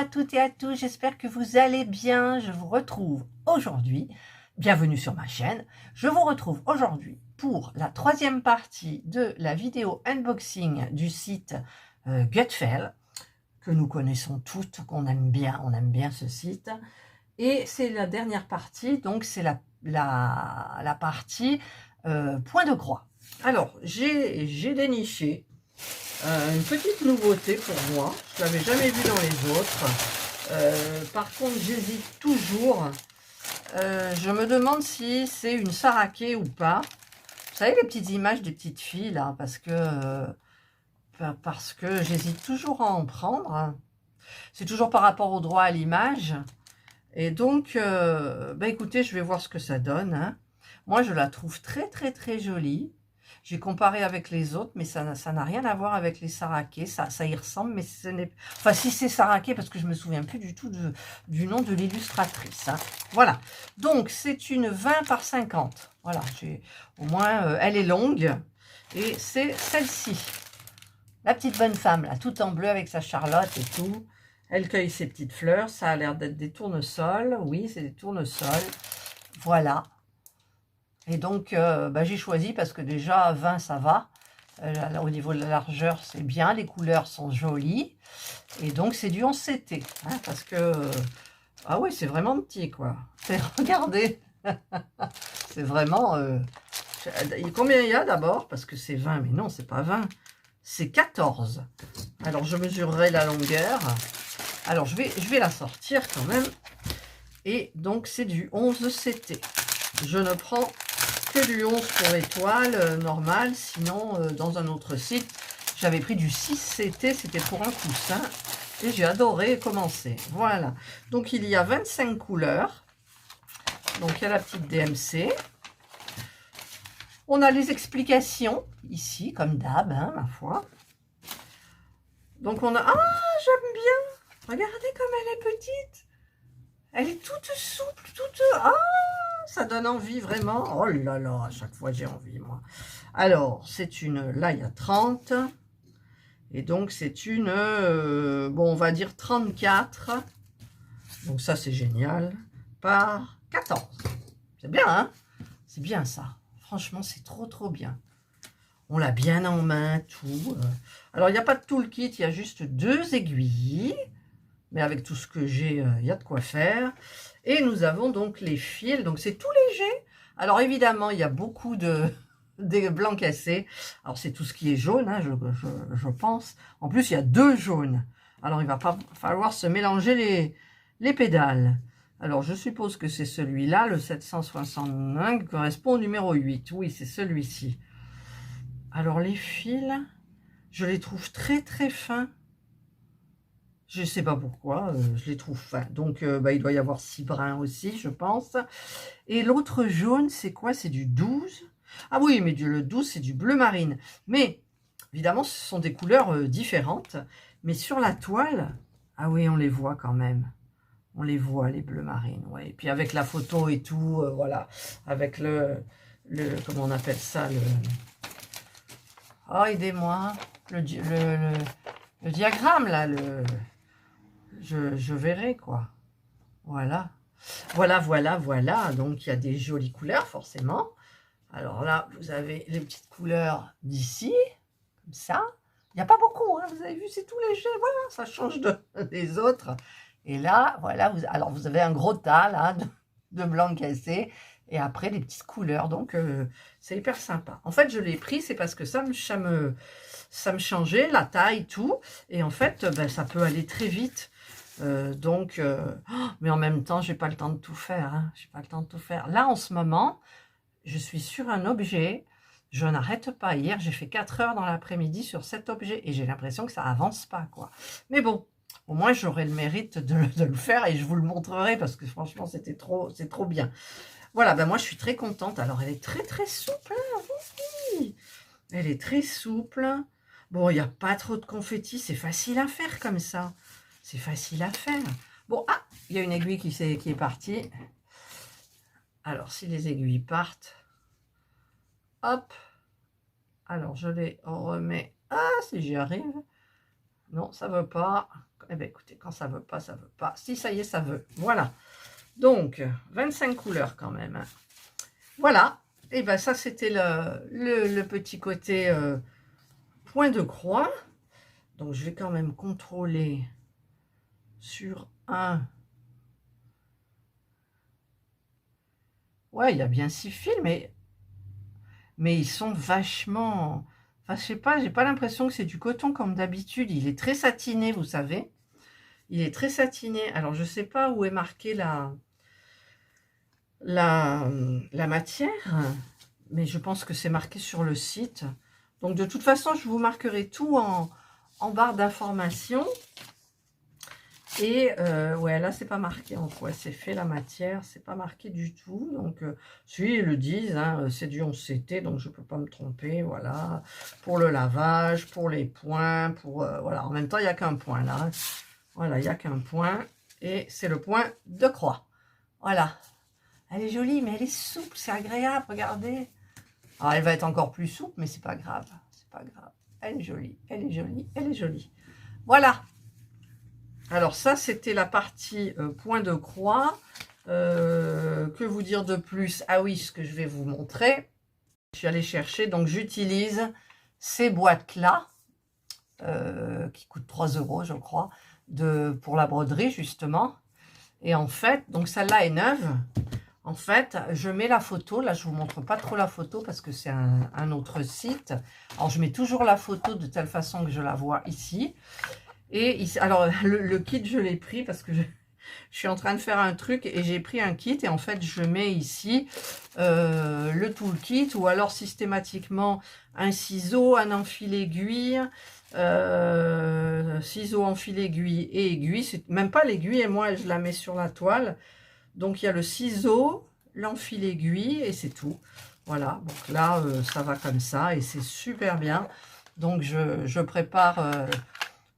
toutes et à tous, j'espère que vous allez bien. Je vous retrouve aujourd'hui, bienvenue sur ma chaîne. Je vous retrouve aujourd'hui pour la troisième partie de la vidéo unboxing du site Gutfeld, que nous connaissons toutes, qu'on aime bien, on aime bien ce site. Et c'est la dernière partie, donc c'est la partie point de croix. Alors, j'ai déniché une petite nouveauté pour moi, je ne l'avais jamais vue dans les autres. Par contre, j'hésite toujours. Je me demande si c'est une saraké ou pas. Vous savez, les petites images des petites filles, là, parce que j'hésite toujours à en prendre. C'est toujours par rapport au droit à l'image. Et donc, écoutez, je vais voir ce que ça donne. Hein. Moi, je la trouve très, très, très jolie. J'ai comparé avec les autres, mais ça n'a rien à voir avec les saraké. Ça y ressemble, mais ce n'est... Enfin, si c'est saraké, parce que je me souviens plus du tout du nom de l'illustratrice. Hein. Voilà. Donc, c'est une 20 par 50. Voilà. Au moins, elle est longue. Et c'est celle-ci. La petite bonne femme, là, toute en bleu avec sa charlotte et tout. Elle cueille ses petites fleurs. Ça a l'air d'être des tournesols. Oui, c'est des tournesols. Voilà. Et donc, j'ai choisi parce que déjà, 20, ça va. Au niveau de la largeur, c'est bien. Les couleurs sont jolies. Et donc, c'est du 11 CT. Hein, parce que... ah oui, c'est vraiment petit, quoi. Regardez. C'est vraiment... combien il y a d'abord? Parce que c'est 20. Mais non, c'est pas 20. C'est 14. Alors, je mesurerai la longueur. Alors, je vais la sortir quand même. Et donc, c'est du 11 CT. Je ne prends que du 11 pour l'étoile normale. Sinon, dans un autre site, j'avais pris du 6 CT. C'était pour un coussin. Et j'ai adoré commencer. Voilà. Donc, il y a 25 couleurs. Donc, il y a la petite DMC. On a les explications ici, comme d'hab, hein, ma foi. Donc, on a... Ah, j'aime bien. Regardez comme elle est petite. Elle est toute souple, toute... Ah, ça donne envie, vraiment. Oh là là, à chaque fois, j'ai envie, moi. Alors, c'est une... Là, il y a 30. Et donc, c'est une... on va dire 34. Donc, ça, c'est génial. Par 14. C'est bien, hein? C'est bien, ça. Franchement, c'est trop, trop bien. On l'a bien en main, tout. Alors, il n'y a pas de tout le kit. Il y a juste 2 aiguilles. Mais avec tout ce que j'ai, il y a de quoi faire. Et nous avons donc les fils. Donc, c'est tout léger. Alors, évidemment, il y a beaucoup des blancs cassés. Alors, c'est tout ce qui est jaune, hein, je pense. En plus, il y a 2 jaunes. Alors, il va pas falloir se mélanger les pédales. Alors, je suppose que c'est celui-là, le 761, qui correspond au numéro 8. Oui, c'est celui-ci. Alors, les fils, je les trouve très, très fins. Je ne sais pas pourquoi, je les trouve fins. Donc, il doit y avoir 6 brins aussi, je pense. Et l'autre jaune, c'est quoi? C'est du 12. Ah oui, mais le 12, c'est du bleu marine. Mais, évidemment, ce sont des couleurs différentes. Mais sur la toile, ah oui, on les voit quand même. On les voit, les bleus marines. Ouais. Et puis, avec la photo et tout, voilà. Avec comment on appelle ça? Oh, aidez-moi. Le diagramme, là, je verrai, quoi. Voilà. Voilà. Donc, il y a des jolies couleurs, forcément. Alors là, vous avez les petites couleurs d'ici, comme ça. Il n'y a pas beaucoup, hein, vous avez vu, c'est tout léger. Voilà, ça change des autres. Et là, voilà, alors vous avez un gros tas, là, de blanc cassé. Et après, les petites couleurs. Donc, c'est hyper sympa. En fait, je l'ai pris, c'est parce que ça me changeait, la taille, tout. Et en fait, ça peut aller très vite. Mais en même temps, j'ai pas le temps de tout faire. Hein. J'ai pas le temps de tout faire. Là, en ce moment, je suis sur un objet. Je n'arrête pas. Hier, j'ai fait 4 heures dans l'après-midi sur cet objet. Et j'ai l'impression que ça avance pas, quoi. Mais bon, au moins, j'aurai le mérite de le faire. Et je vous le montrerai parce que franchement, c'est trop bien. Voilà, moi, je suis très contente. Alors, elle est très, très souple. Hein, oui. Elle est très souple. Bon, il n'y a pas trop de confettis. C'est facile à faire comme ça. C'est facile à faire. Bon, ah, il y a une aiguille qui est partie. Alors, si les aiguilles partent, hop. Alors, je les remets. Ah, si j'y arrive. Non, ça ne veut pas. Eh bien, écoutez, quand ça veut pas, ça veut pas. Si, ça y est, ça veut. Voilà. Donc, 25 couleurs quand même. Hein. Voilà. Et bien, ça, c'était le petit côté point de croix. Donc, je vais quand même contrôler sur un. Ouais, il y a bien 6 fils, mais ils sont vachement... Enfin, je sais pas, j'ai pas l'impression que c'est du coton comme d'habitude. Il est très satiné, vous savez. Il est très satiné. Alors, je sais pas où est marquée la matière, mais je pense que c'est marqué sur le site. Donc, de toute façon, je vous marquerai tout en barre d'informations. Et ouais, là, c'est pas marqué en quoi c'est fait la matière, c'est pas marqué du tout. Donc, si, ils le disent, hein, c'est du 11CT, donc je peux pas me tromper, voilà. Pour le lavage, pour les points, pour... voilà, en même temps, il n'y a qu'un point là. Voilà, il n'y a qu'un point. Et c'est le point de croix. Voilà. Elle est jolie, mais elle est souple, c'est agréable, regardez. Alors, elle va être encore plus souple, mais c'est pas grave. C'est pas grave. Elle est jolie, elle est jolie, elle est jolie. Voilà. Alors ça, c'était la partie point de croix. Que vous dire de plus? Ah oui, ce que je vais vous montrer. Je suis allée chercher, donc j'utilise ces boîtes-là, qui coûtent 3 € je crois, pour la broderie justement. Et en fait, donc celle-là est neuve. En fait, je mets la photo. Là, je vous montre pas trop la photo parce que c'est un autre site. Alors, je mets toujours la photo de telle façon que je la vois ici. Et ici, alors, le kit, je l'ai pris parce que je suis en train de faire un truc et j'ai pris un kit. Et en fait, je mets ici le toolkit ou alors systématiquement un ciseau, un enfil aiguille, ciseau, enfil aiguille et aiguille. C'est même pas l'aiguille et moi, je la mets sur la toile. Donc, il y a le ciseau, l'enfil aiguille et c'est tout. Voilà, donc là, ça va comme ça et c'est super bien. Donc, je prépare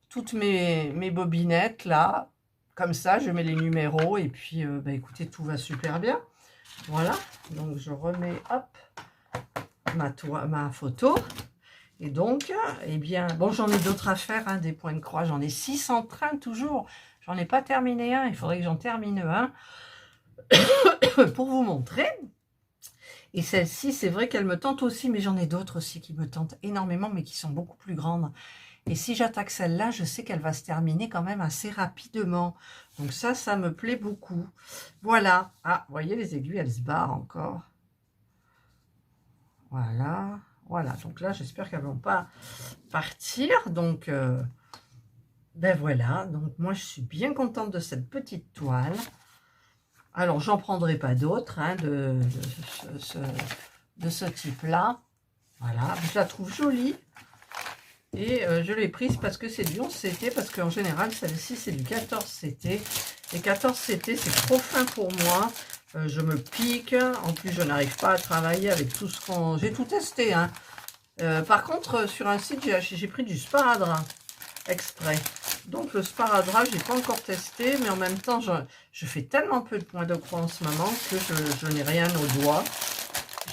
toutes mes bobinettes là. Comme ça, je mets les numéros et puis, bah, écoutez, tout va super bien. Voilà, donc je remets, hop, ma photo. Et donc, eh bien, bon, j'en ai d'autres à faire, hein, des points de croix. J'en ai 6 en train toujours. J'en ai pas terminé un, il faudrait que j'en termine un. Pour vous montrer. Et celle-ci, c'est vrai qu'elle me tente aussi, mais j'en ai d'autres aussi qui me tentent énormément, mais qui sont beaucoup plus grandes. Et si j'attaque celle-là, je sais qu'elle va se terminer quand même assez rapidement. Donc ça me plaît beaucoup. Voilà. Ah, vous voyez, les aiguilles, elles se barrent encore. Voilà. Voilà. Donc là, j'espère qu'elles ne vont pas partir. Donc, ben voilà. Donc moi, je suis bien contente de cette petite toile. Alors, j'en prendrai pas d'autres hein, de ce type-là. Voilà, je la trouve jolie. Et je l'ai prise parce que c'est du 11CT, parce qu'en général, celle-ci, c'est du 14CT. Et 14CT, c'est trop fin pour moi. Je me pique. En plus, je n'arrive pas à travailler avec tout ce qu'on... J'ai tout testé. Hein. Par contre, sur un site, j'ai pris du sparadrap exprès. Donc le sparadrap, je n'ai pas encore testé, mais en même temps, je fais tellement peu de points de croix en ce moment que je n'ai rien au doigt.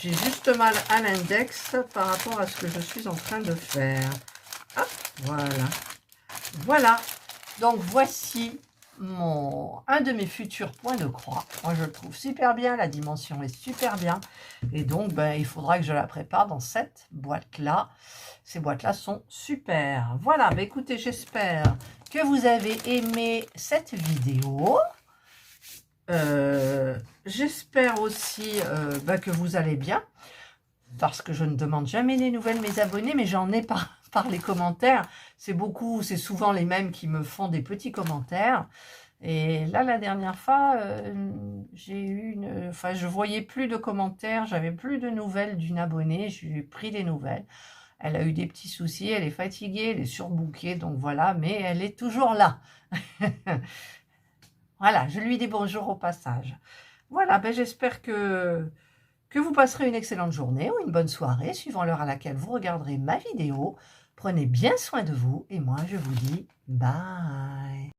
J'ai juste mal à l'index par rapport à ce que je suis en train de faire. Hop, voilà. Voilà. Donc voici un de mes futurs points de croix. Moi, je le trouve super bien. La dimension est super bien. Et donc, ben, il faudra que je la prépare dans cette boîte-là. Ces boîtes-là sont super. Voilà, ben, écoutez, j'espère que vous avez aimé cette vidéo. J'espère aussi ben, que vous allez bien. Parce que je ne demande jamais des nouvelles mes abonnés, mais j'en ai par les commentaires. C'est souvent les mêmes qui me font des petits commentaires. Et là, la dernière fois, j'ai eu enfin, je voyais plus de commentaires, j'avais plus de nouvelles d'une abonnée. J'ai pris des nouvelles. Elle a eu des petits soucis, elle est fatiguée, elle est surbookée, donc voilà, mais elle est toujours là. Voilà, je lui dis bonjour au passage. Voilà, ben j'espère que vous passerez une excellente journée ou une bonne soirée, suivant l'heure à laquelle vous regarderez ma vidéo. Prenez bien soin de vous et moi, je vous dis bye.